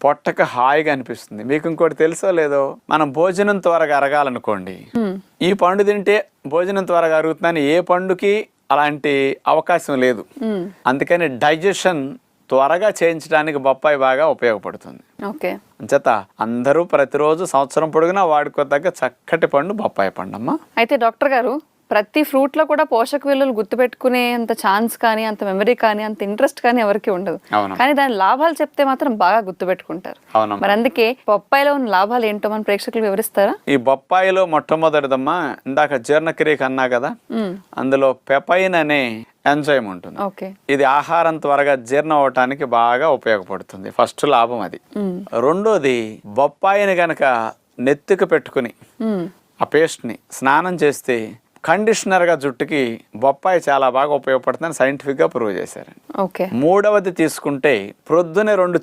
పొట్టకి హాయిగా అనిపిస్తుంది. మీకు ఇంకోటి తెలుసో లేదో, మనం భోజనం త్వరగా అరగాలనుకోండి, ఈ పండు తింటే భోజనం త్వరగా అరుగుతుందని ఏ పండుకి అలాంటి అవకాశం లేదు. అందుకని డైజెషన్ త్వరగా చేయించడానికి బొప్పాయి బాగా ఉపయోగపడుతుంది. అంచేత అందరూ ప్రతిరోజు సంవత్సరం పొడుగునా వాడుకోదగ్గ చక్కటి పండు బొప్పాయి పండు అమ్మా. అయితే డాక్టర్ గారు, ప్రతి ఫ్రూట్ లో కూడా పోషక విలువలు గుర్తుపెట్టుకునే అంత ఛాన్స్ కానీ, అంత మెమరీ కానీ, అంత ఇంట్రెస్ట్ కానీ ఎవరికి ఉండదు. కానీ దాని లాభాలు చెప్తే మాత్రం బాగా గుర్తుపెట్టుకుంటారు. మరి అందుకే బొప్పాయిలో ఉన్న లాభాలు ఏంటో మన ప్రేక్షకులకు వివరిస్తారా? ఈ బొప్పాయిలో మొట్టమొదటిదమ్మా, ఇందాక జీర్ణక్రియకి అన్నా కదా, అందులో పెపైన్ అనే ఎంజైమ్ ఉంటుంది. ఇది ఆహారం త్వరగా జీర్ణం అవటానికి బాగా ఉపయోగపడుతుంది. ఫస్ట్ లాభం అది. రెండోది, బొప్పాయిని గనక నెత్తికి పెట్టుకుని ఆ పేస్ట్ ని స్నానం చేస్తే కండిషనర్ గా జుట్టుకి బొప్పాయి చాలా బాగా ఉపయోగపడుతుందని సైంటిఫిక్ గా ప్రూవ్ చేశారు. మూడవది తీసుకుంటే, ప్రొద్దునే 2